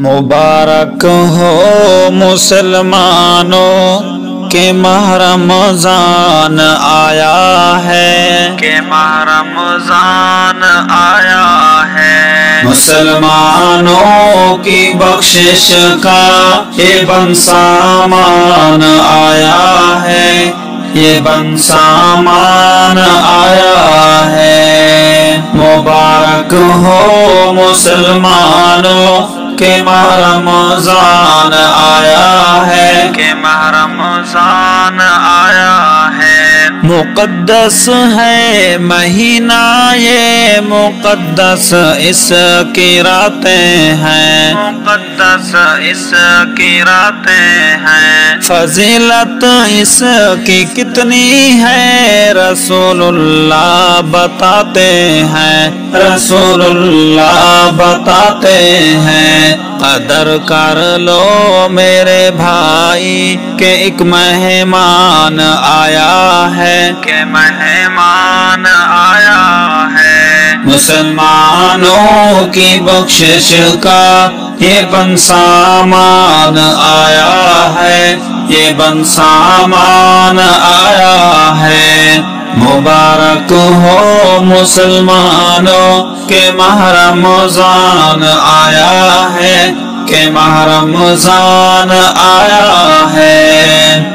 مبارک ہو مسلمانوں کہ ماہ رمضان آیا ہے، مسلمانوں کی بخشش کا یہ بن سامان آیا ہے، یہ بن سامان آیا ہے۔ مبارک ہو مسلمانوں کہ ماہ رمضان آیا ہے، مقدس ہے مہینہ یہ، مقدس اس کی راتیں ہیں، فضیلت اس کی کتنی ہے رسول اللہ بتاتے ہیں، رسول اللہ بتاتے ہیں۔ قدر کر لو میرے بھائی کہ ایک مہمان آیا ہے، مسلمانوں کی بخشش کا یہ بن سامان آیا ہے، یہ بن سامان آیا ہے۔ مبارک ہو مسلمانوں کہ ماہ رمضان آیا ہے، کہ ماہ رمضان آیا ہے۔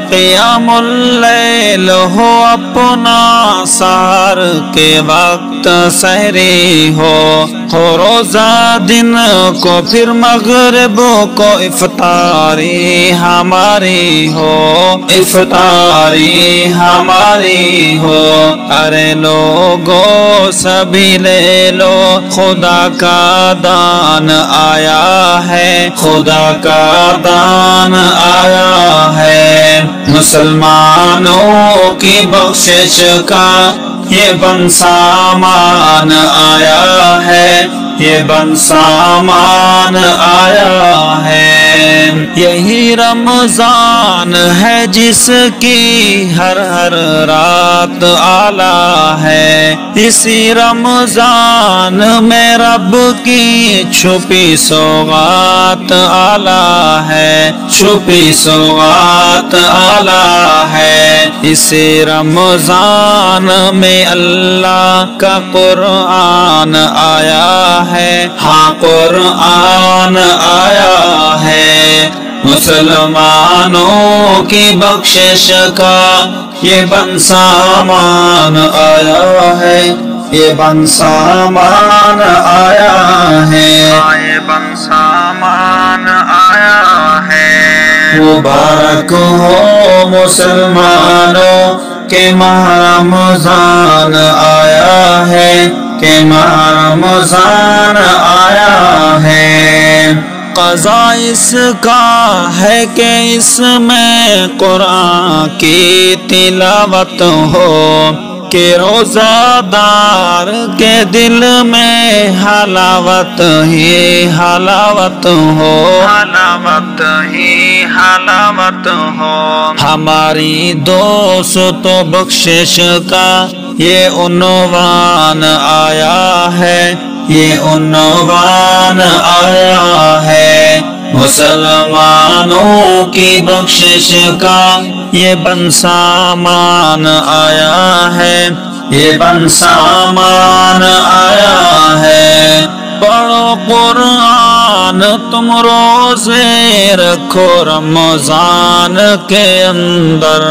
قیام اللیل ہو اپنا سحر کے وقت سحری ہو روزہ دن کو پھر مغرب کو افطاری ہماری ہو، افطاری ہماری ہو۔ ارے لوگو سبھی لے لو خدا کا دان آیا ہے، خدا کا دان آیا ہے۔ مسلمانوں کی بخشش کا یہ بن سامان آیا ہے، یہ بن سامان آیا ہے۔ یہی رمضان ہے جس کی ہر رات اعلیٰ ہے، اسی رمضان میں رب کی چھپی سوغات اعلیٰ ہے، چھپی سوغات اعلیٰ ہے۔ اسی رمضان میں اللہ کا قرآن آیا ہے، ہاں قرآن آیا ہے۔ مسلمانوں کی بخشش کا یہ بن سامان آیا ہے، یہ بن سامان آیا ہے، یہ بن سامان آیا ہے۔ مبارک ہو مسلمانوں کہ ماہ رمضان آیا ہے، کہ ماہ رمضان آیا ہے۔ قضا اس کا ہے کہ اس میں قرآن کی تلاوت ہو، کہ روزہ دار کے دل میں حلاوت ہی حلاوت ہو، حلاوت ہی حلاوت ہو۔ ہماری دوست و بخشش کا یہ عنوان آیا ہے، یہ عنوان آیا ہے۔ مسلمانوں کی بخشش کا یہ بن سامان آیا ہے، یہ بن سامان آیا ہے۔ پڑھو قرآن تم روزے رکھو رمضان کے اندر،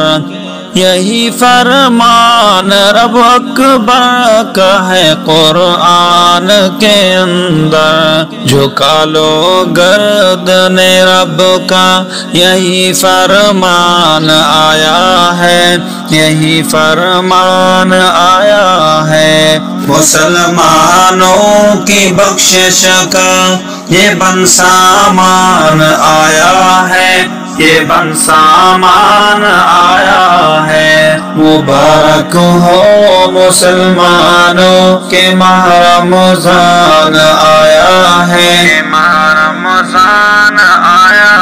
یہی فرمان رب اکبر کا ہے قرآن کے اندر۔ جھکا لو گردن رب کا یہی فرمان آیا ہے، یہی فرمان آیا ہے۔ مسلمانوں کی بخشش کا یہ بن سامان آیا ہے، یہ بن سامان آیا ہے۔ مبارک ہو مسلمانوں کہ ماہ رمضان آیا ہے، کہ ماہ رمضان آیا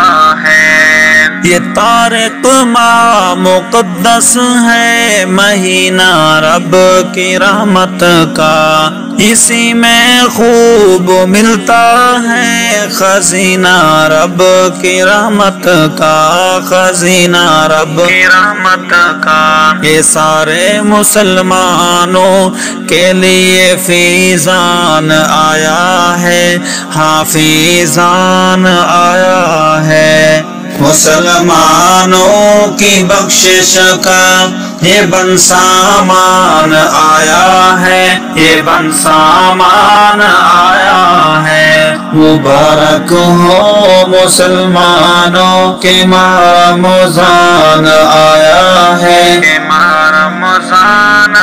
ہے۔ یہ طارق ماہ مقدس ہے، مہینہ رب کی رحمت کا، اسی میں خوب ملتا ہے خزینہ رب کی رحمت کا، خزینہ رب کی رحمت کا۔ یہ سارے مسلمانوں کے لیے فیضان آیا ہے، ہاں فیضان آیا ہے۔ مسلمانوں کی بخشش کا یہ بن سامان آیا ہے، یہ بن سامان آیا ہے۔ مبارک ہو مسلمانوں کے ماہ رمضان آیا ہے، ماہ رمضان